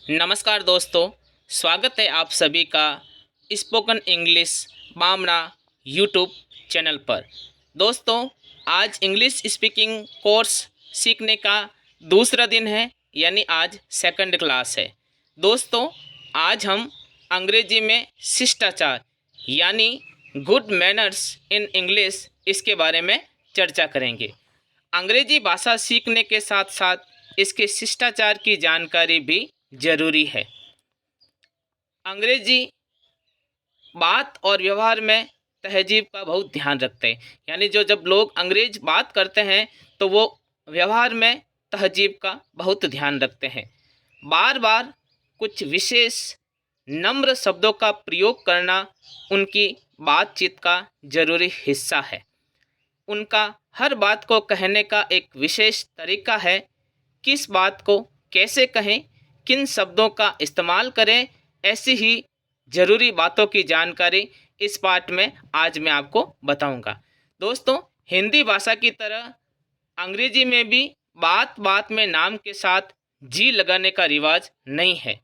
नमस्कार दोस्तों, स्वागत है आप सभी का स्पोकन इंग्लिश बामना यूट्यूब चैनल पर। दोस्तों, आज इंग्लिश स्पीकिंग कोर्स सीखने का दूसरा दिन है, यानी आज सेकंड क्लास है। दोस्तों, आज हम अंग्रेजी में शिष्टाचार यानी गुड मैनर्स इन इंग्लिश इसके बारे में चर्चा करेंगे। अंग्रेजी भाषा सीखने के साथ साथ इसके शिष्टाचार की जानकारी भी जरूरी है। अंग्रेजी बात और व्यवहार में तहजीब का बहुत ध्यान रखते हैं, यानी जब लोग अंग्रेज बात करते हैं तो वो व्यवहार में तहजीब का बहुत ध्यान रखते हैं। बार बार कुछ विशेष नम्र शब्दों का प्रयोग करना उनकी बातचीत का जरूरी हिस्सा है। उनका हर बात को कहने का एक विशेष तरीका है। किस बात को कैसे कहें, किन शब्दों का इस्तेमाल करें, ऐसी ही ज़रूरी बातों की जानकारी इस पाठ में आज मैं आपको बताऊंगा। दोस्तों, हिंदी भाषा की तरह अंग्रेजी में भी बात बात में नाम के साथ जी लगाने का रिवाज नहीं है,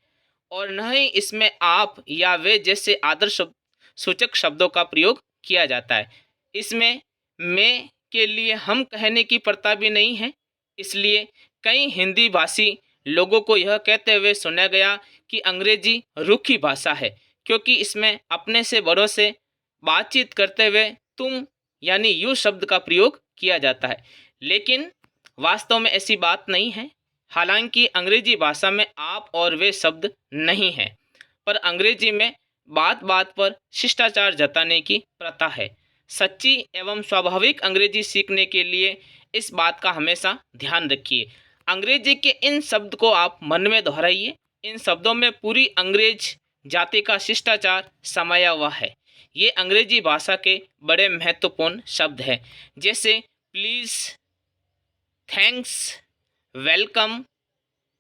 और न ही इसमें आप या वे जैसे आदर सूचक शब्दों का प्रयोग किया जाता है। इसमें मैं के लिए हम कहने की प्रथा भी नहीं है। इसलिए कई हिंदी भाषी लोगों को यह कहते हुए सुना गया कि अंग्रेजी रूखी भाषा है, क्योंकि इसमें अपने से बड़ों से बातचीत करते हुए तुम यानी यू शब्द का प्रयोग किया जाता है। लेकिन वास्तव में ऐसी बात नहीं है। हालांकि अंग्रेजी भाषा में आप और वे शब्द नहीं हैं, पर अंग्रेजी में बात बात पर शिष्टाचार जताने की प्रथा है। सच्ची एवं स्वाभाविक अंग्रेजी सीखने के लिए इस बात का हमेशा ध्यान रखिए। अंग्रेजी के इन शब्द को आप मन में दोहराइए। इन शब्दों में पूरी अंग्रेज जाति का शिष्टाचार समाया हुआ है। ये अंग्रेजी भाषा के बड़े महत्वपूर्ण शब्द हैं, जैसे please, thanks, welcome,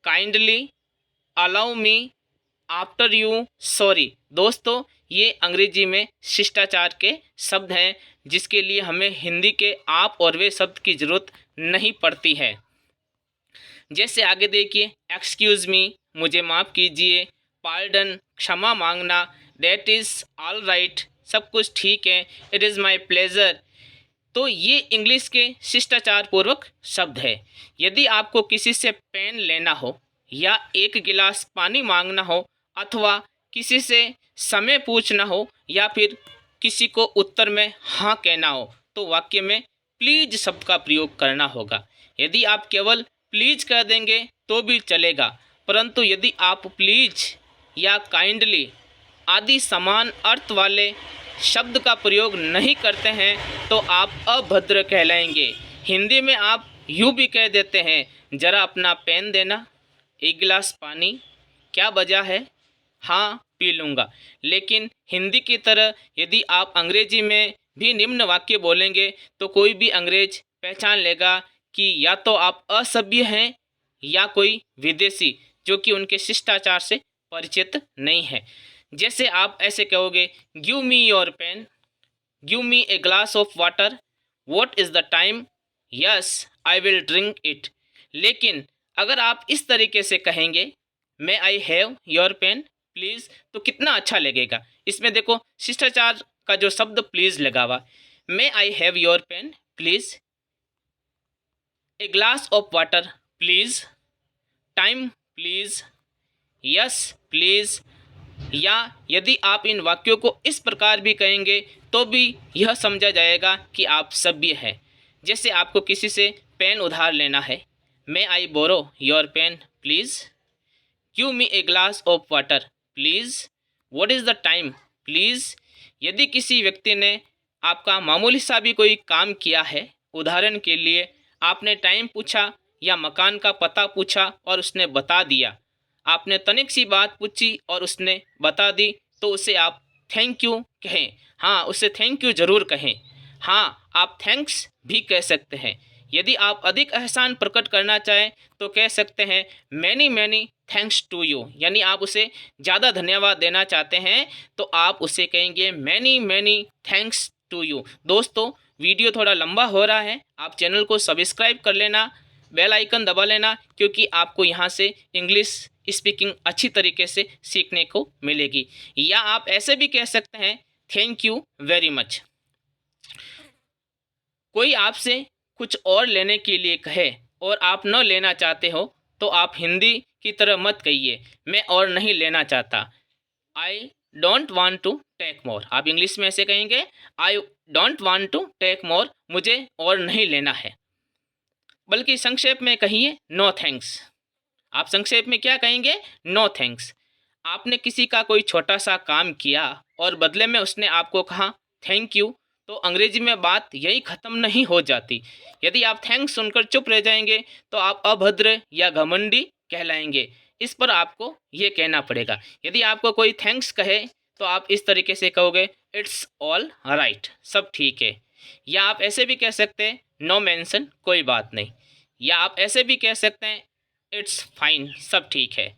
kindly, allow me, after you, sorry. दोस्तों, ये अंग्रेजी में शिष्टाचार के शब्द हैं, जिसके लिए हमें हिंदी के आप और वे शब्द की ज़रूरत नहीं पड़ती है। जैसे आगे देखिए, एक्सक्यूज़ मी, मुझे माफ़ कीजिए, पार्डन, क्षमा मांगना, दैट इज़ ऑल राइट, सब कुछ ठीक है, इट इज़ माई प्लेजर। तो ये इंग्लिश के शिष्टाचार पूर्वक शब्द है। यदि आपको किसी से पेन लेना हो, या एक गिलास पानी मांगना हो, अथवा किसी से समय पूछना हो, या फिर किसी को उत्तर में हाँ कहना हो, तो वाक्य में प्लीज शब्द का प्रयोग करना होगा। यदि आप केवल प्लीज कह देंगे तो भी चलेगा, परंतु यदि आप प्लीज या काइंडली आदि समान अर्थ वाले शब्द का प्रयोग नहीं करते हैं तो आप अभद्र कहलाएंगे। हिंदी में आप यूँ भी कह देते हैं, ज़रा अपना पेन देना, एक गिलास पानी, क्या वजह है, हाँ पी लूँगा। लेकिन हिंदी की तरह यदि आप अंग्रेजी में भी निम्न वाक्य बोलेंगे तो कोई भी अंग्रेज पहचान लेगा कि या तो आप असभ्य हैं या कोई विदेशी जो कि उनके शिष्टाचार से परिचित नहीं है। जैसे आप ऐसे कहोगे, give me your pen, give me a glass of water, what is the time, yes I will drink it. लेकिन अगर आप इस तरीके से कहेंगे, may I have your pen please, तो कितना अच्छा लगेगा। इसमें देखो शिष्टाचार का जो शब्द प्लीज़ लगा हुआ, may I have your pen please, a glass of water please, time please, yes please. या यदि आप इन वाक्यों को इस प्रकार भी कहेंगे तो भी यह समझा जाएगा कि आप सभ्य हैं। जैसे आपको किसी से पेन उधार लेना है, may I borrow your pen please, give me a glass of water please, what is the time please. यदि किसी व्यक्ति ने आपका मामूली सा भी कोई काम किया है, उदाहरण के लिए आपने टाइम पूछा या मकान का पता पूछा और उसने बता दिया, आपने तनिक सी बात पूछी और उसने बता दी, तो उसे आप थैंक यू कहें। हाँ, उसे थैंक यू ज़रूर कहें। हाँ, आप थैंक्स भी कह सकते हैं। यदि आप अधिक एहसान प्रकट करना चाहें तो कह सकते हैं many many thanks to you, यानी आप उसे ज़्यादा धन्यवाद देना चाहते हैं तो आप उसे कहेंगे many many thanks to you. दोस्तों, वीडियो थोड़ा लंबा हो रहा है, आप चैनल को सब्सक्राइब कर लेना, बेल आइकन दबा लेना, क्योंकि आपको यहाँ से इंग्लिश स्पीकिंग अच्छी तरीके से सीखने को मिलेगी। या आप ऐसे भी कह सकते हैं थैंक यू वेरी मच। कोई आपसे कुछ और लेने के लिए कहे और आप न लेना चाहते हो तो आप हिंदी की तरह मत कहिए मैं और नहीं लेना चाहता, I don't want to take more. आप इंग्लिश में ऐसे कहेंगे I don't want to take more, मुझे और नहीं लेना है। बल्कि संक्षेप में कहिए नो थैंक्स। आप संक्षेप में क्या कहेंगे? No thanks. आपने किसी का कोई छोटा सा काम किया और बदले में उसने आपको कहा थैंक यू, तो अंग्रेजी में बात यही ख़त्म नहीं हो जाती। यदि आप थैंक्स सुनकर चुप रह जाएंगे तो आप अभद्र या घमंडी कहलाएंगे। इस पर आपको ये कहना पड़ेगा। यदि आपको कोई थैंक्स कहे तो आप इस तरीके से कहोगे इट्स ऑल राइट, सब ठीक है। या आप ऐसे भी कह सकते हैं नो मेंशन, कोई बात नहीं। या आप ऐसे भी कह सकते हैं इट्स फाइन, सब ठीक है।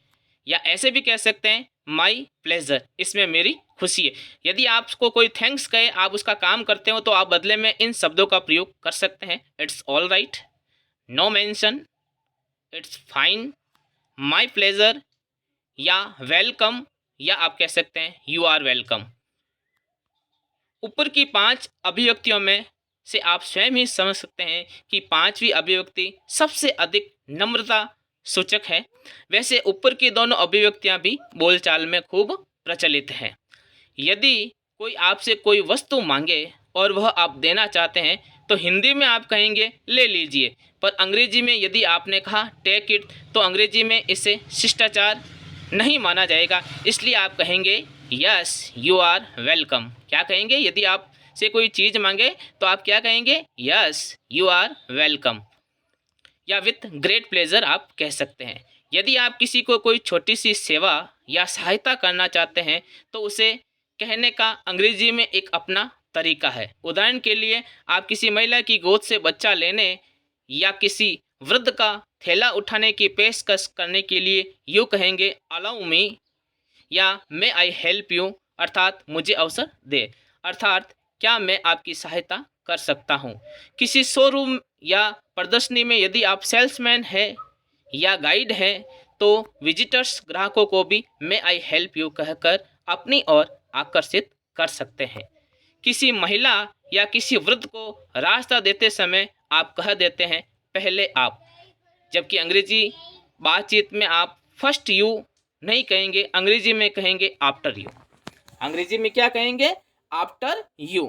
या ऐसे भी कह सकते हैं माई प्लेजर, इसमें मेरी खुशी है। यदि आपको कोई थैंक्स कहे, आप उसका काम करते हो, तो आप बदले में इन शब्दों का प्रयोग कर सकते हैं it's all right, no mention, it's fine, my pleasure या वेलकम। या आप कह सकते हैं यू आर वेलकम। ऊपर की 5 अभिव्यक्तियों में से आप स्वयं ही समझ सकते हैं कि 5वीं अभिव्यक्ति सबसे अधिक नम्रता सूचक है। वैसे ऊपर की दोनों अभिव्यक्तियां भी बोलचाल में खूब प्रचलित हैं। यदि कोई आपसे कोई वस्तु मांगे और वह आप देना चाहते हैं तो हिंदी में आप कहेंगे ले लीजिए, पर अंग्रेजी में यदि आपने कहा टेक इट तो अंग्रेजी में इसे शिष्टाचार नहीं माना जाएगा, इसलिए आप कहेंगे यस यू आर वेलकम। क्या कहेंगे? यदि आप से कोई चीज़ मांगे तो आप क्या कहेंगे? Yes you are welcome. या विथ ग्रेट प्लेजर आप कह सकते हैं। यदि आप किसी को कोई छोटी सी सेवा या सहायता करना चाहते हैं तो उसे कहने का अंग्रेजी में एक अपना तरीका है। उदाहरण के लिए आप किसी महिला की गोद से बच्चा लेने या किसी वृद्ध का थैला उठाने की पेशकश करने के लिए यूँ कहेंगे अलाउ मी या मे आई हेल्प यू, अर्थात मुझे अवसर दे, अर्थात क्या मैं आपकी सहायता कर सकता हूँ। किसी शोरूम या प्रदर्शनी में यदि आप सेल्समैन हैं या गाइड हैं तो विजिटर्स ग्राहकों को भी मे आई हेल्प यू कहकर अपनी ओर आकर्षित कर सकते हैं। किसी महिला या किसी वृद्ध को रास्ता देते समय आप कह देते हैं पहले आप, जबकि अंग्रेजी बातचीत में आप फर्स्ट यू नहीं कहेंगे, अंग्रेजी में कहेंगे आफ्टर यू। अंग्रेजी में क्या कहेंगे? After you.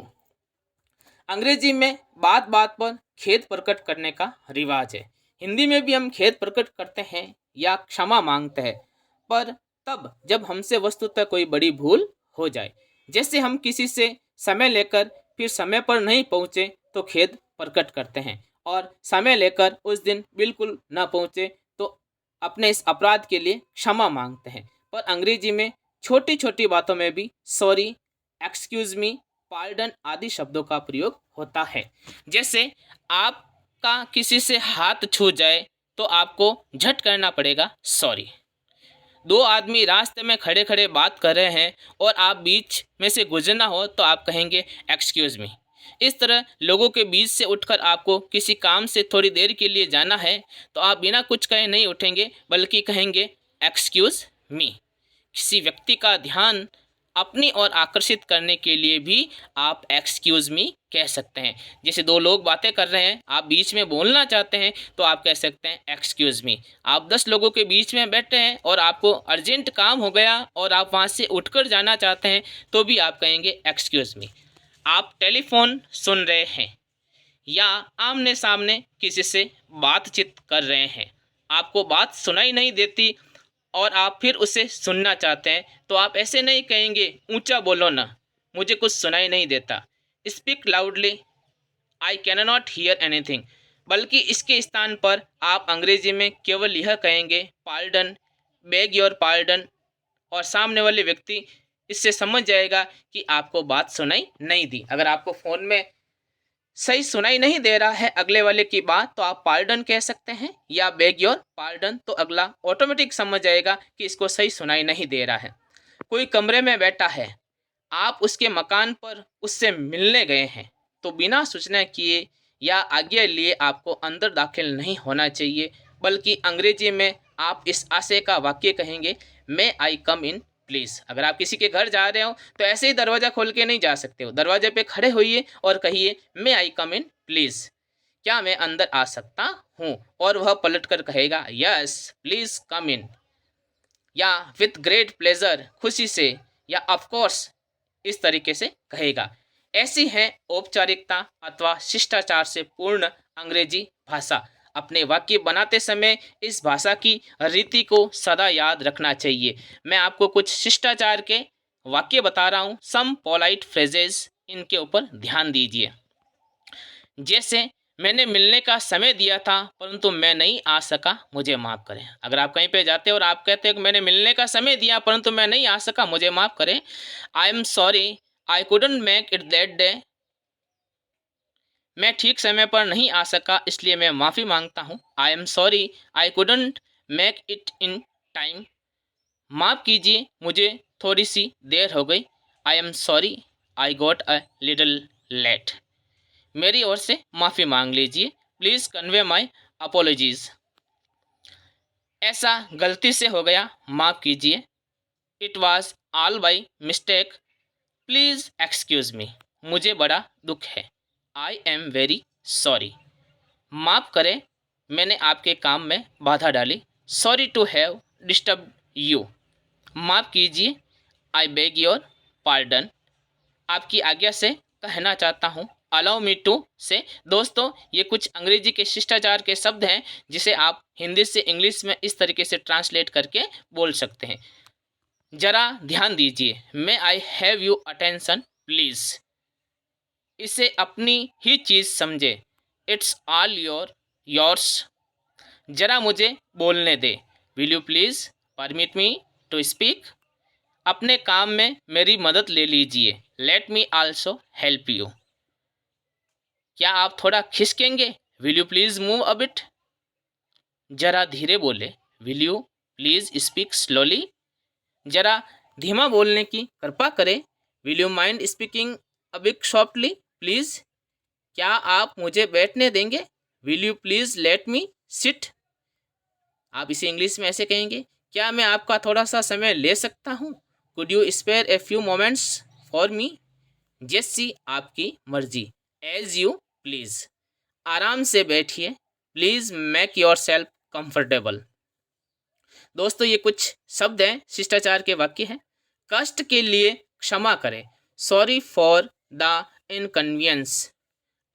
अंग्रेजी में बात बात पर खेद प्रकट करने का रिवाज है। हिंदी में भी हम खेद प्रकट करते हैं या क्षमा मांगते हैं, पर तब जब हमसे वस्तुतः कोई बड़ी भूल हो जाए। जैसे हम किसी से समय लेकर फिर समय पर नहीं पहुँचे तो खेद प्रकट करते हैं, और समय लेकर उस दिन बिल्कुल न पहुँचे तो अपने इस अपराध के लिए क्षमा मांगते हैं। पर अंग्रेजी में छोटी छोटी बातों में भी सॉरी, एक्सक्यूज मी, पार्डन आदि शब्दों का प्रयोग होता है। जैसे आपका किसी से हाथ छू जाए तो आपको झट करना पड़ेगा सॉरी। 2 आदमी रास्ते में खड़े खड़े बात कर रहे हैं और आप बीच में से गुजरना हो तो आप कहेंगे एक्सक्यूज मी। इस तरह लोगों के बीच से उठकर आपको किसी काम से थोड़ी देर के लिए जाना है तो आप बिना कुछ कहे नहीं उठेंगे, बल्कि कहेंगे एक्सक्यूज मी। किसी व्यक्ति का ध्यान अपनी ओर आकर्षित करने के लिए भी आप एक्सक्यूज मी कह सकते हैं। जैसे 2 लोग बातें कर रहे हैं, आप बीच में बोलना चाहते हैं तो आप कह सकते हैं एक्सक्यूज मी। आप 10 लोगों के बीच में बैठे हैं और आपको अर्जेंट काम हो गया और आप वहां से उठकर जाना चाहते हैं तो भी आप कहेंगे एक्सक्यूज मी। आप टेलीफोन सुन रहे हैं या आमने सामने किसी से बातचीत कर रहे हैं, आपको बात सुनाई नहीं देती और आप फिर उसे सुनना चाहते हैं तो आप ऐसे नहीं कहेंगे ऊंचा बोलो ना, मुझे कुछ सुनाई नहीं देता, speak loudly, I can not hear anything, बल्कि इसके स्थान पर आप अंग्रेजी में केवल यह कहेंगे पार्डन, बेग योर पार्डन, और सामने वाले व्यक्ति इससे समझ जाएगा कि आपको बात सुनाई नहीं दी। अगर आपको फ़ोन में सही सुनाई नहीं दे रहा है अगले वाले की बात तो आप पार्डन कह सकते हैं या बेग योर पार्डन, तो अगला ऑटोमेटिक समझ जाएगा कि इसको सही सुनाई नहीं दे रहा है। कोई कमरे में बैठा है, आप उसके मकान पर उससे मिलने गए हैं तो बिना सूचना किए या आज्ञा लिए आपको अंदर दाखिल नहीं होना चाहिए, बल्कि अंग्रेजी में आप इस आशय का वाक्य कहेंगे, may I come in please. अगर आप किसी के घर जा रहे हो तो ऐसे ही दरवाज़ा खोल के नहीं जा सकते हो, दरवाजे पे खड़े होइए और कहिए मे आई कम इन प्लीज़, क्या मैं अंदर आ सकता हूँ, और वह पलट कर कहेगा यस प्लीज़ कम इन, या विथ ग्रेट प्लेजर, खुशी से, या ऑफ कोर्स, इस तरीके से कहेगा। ऐसी है औपचारिकता अथवा शिष्टाचार से पूर्ण अंग्रेजी भाषा। अपने वाक्य बनाते समय इस भाषा की रीति को सदा याद रखना चाहिए। मैं आपको कुछ शिष्टाचार के वाक्य बता रहा हूँ, सम पोलाइट फ्रेजेस, इनके ऊपर ध्यान दीजिए। जैसे मैंने मिलने का समय दिया था परंतु मैं नहीं आ सका, मुझे माफ़ करें। अगर आप कहीं पे जाते हो और आप कहते हो कि मैंने मिलने का समय दिया परंतु मैं नहीं आ सका, मुझे माफ़ करें, आई am sorry I couldn't make it that day, मैं ठीक समय पर नहीं आ सका इसलिए मैं माफ़ी मांगता हूँ। I am sorry I couldn't make it in time, माफ़ कीजिए मुझे थोड़ी सी देर हो गई। I am sorry I got a little late, मेरी ओर से माफ़ी मांग लीजिए। प्लीज़ कन्वे माई अपोलॉजीज़, ऐसा गलती से हो गया, माफ़ कीजिए। It was all by mistake, please excuse me, मुझे बड़ा दुख है। आई एम वेरी सॉरी, माफ़ करें मैंने आपके काम में बाधा डाली। Sorry to have disturb you, माफ़ कीजिए। आई बेग योर पार्डन, आपकी आज्ञा से कहना चाहता हूँ। अलाउ मी टू से, दोस्तों ये कुछ अंग्रेजी के शिष्टाचार के शब्द हैं जिसे आप हिंदी से इंग्लिश में इस तरीके से ट्रांसलेट करके बोल सकते हैं। जरा ध्यान दीजिए, may I have you attention please, इसे अपनी ही चीज़ समझे। इट्स ऑल योर्स, जरा मुझे बोलने दे। Will you please permit me to speak, अपने काम में मेरी मदद ले लीजिए। Let me also help you, क्या आप थोड़ा खिसकेंगे। Will you please move a bit, जरा धीरे बोले। Will you please speak slowly, जरा धीमा बोलने की कृपा करें। Will you mind speaking a bit softly please, क्या आप मुझे बैठने देंगे। Will you please let me sit, आप इसे इंग्लिश में ऐसे कहेंगे, क्या मैं आपका थोड़ा सा समय ले सकता हूँ। Could you spare a few moments for me, जैसी आपकी मर्जी। एज यू प्लीज़, आराम से बैठिए। Please make yourself comfortable. दोस्तों ये कुछ शब्द हैं, शिष्टाचार के वाक्य हैं। कष्ट के लिए क्षमा करें। सॉरी फॉर द इनकन्वीनियंस,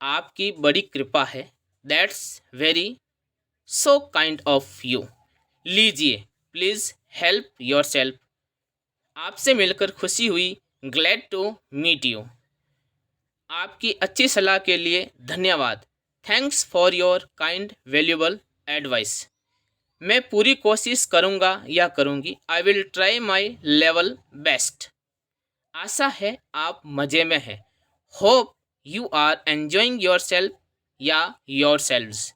आपकी बड़ी कृपा है। That's very so kind of you, लीजिए। प्लीज़ हेल्प योर सेल्फ, आपसे मिलकर खुशी हुई। ग्लैड टू मीट यू, आपकी अच्छी सलाह के लिए धन्यवाद। Thanks for your kind valuable advice, मैं पूरी कोशिश करूँगा या करूँगी। I will try my level best, आशा है आप मज़े में हैं। Hope you are enjoying yourself या योर सेल्व्स,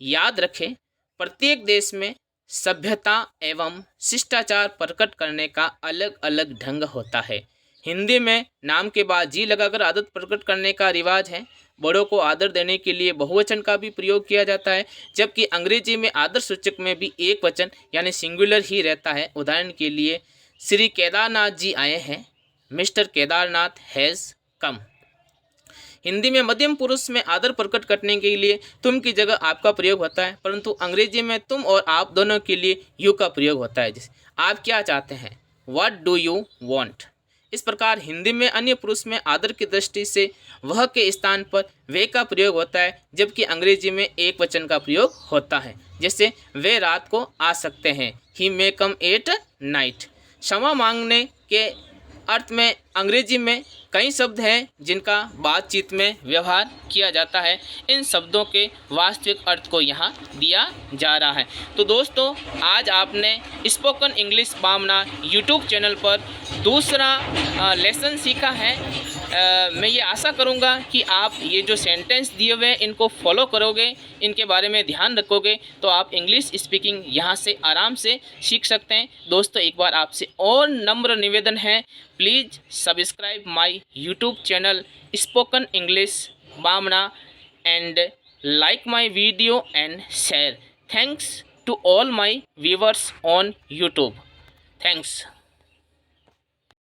याद रखें प्रत्येक देश में सभ्यता एवं शिष्टाचार प्रकट करने का अलग अलग ढंग होता है। हिंदी में नाम के बाद जी लगाकर आदत प्रकट करने का रिवाज है। बड़ों को आदर देने के लिए बहुवचन का भी प्रयोग किया जाता है, जबकि अंग्रेजी में आदर सूचक में भी एक वचन यानी सिंगुलर ही रहता है। उदाहरण के लिए, श्री केदारनाथ जी आए हैं, mister Kedarnath has come. Hindi में मध्यम पुरुष में आदर प्रकट करने के लिए तुम की जगह आपका प्रयोग होता है, परंतु अंग्रेजी में तुम और आप दोनों के लिए यू का प्रयोग होता है। जैसे आप क्या चाहते हैं, व्हाट डू यू वांट। इस प्रकार हिंदी में अन्य पुरुष में आदर की दृष्टि से वह के स्थान पर वे का प्रयोग होता है, जबकि अंग्रेजी में एक वचन का प्रयोग होता है। जैसे वे रात को आ सकते हैं, ही मे कम एट नाइट। क्षमा मांगने के अर्थ में अंग्रेजी में कई शब्द हैं जिनका बातचीत में व्यवहार किया जाता है। इन शब्दों के वास्तविक अर्थ को यहाँ दिया जा रहा है। तो दोस्तों आज आपने स्पोकन इंग्लिश बामना यूट्यूब चैनल पर दूसरा लेसन सीखा है। मैं ये आशा करूँगा कि आप ये जो सेंटेंस दिए हुए हैं इनको फॉलो करोगे, इनके बारे में ध्यान रखोगे तो आप इंग्लिश स्पीकिंग यहाँ से आराम से सीख सकते हैं। दोस्तों एक बार आपसे और नम्र निवेदन है, please subscribe my YouTube channel spoken English Bamna and like my video and share. Thanks to all my viewers on YouTube. Thanks.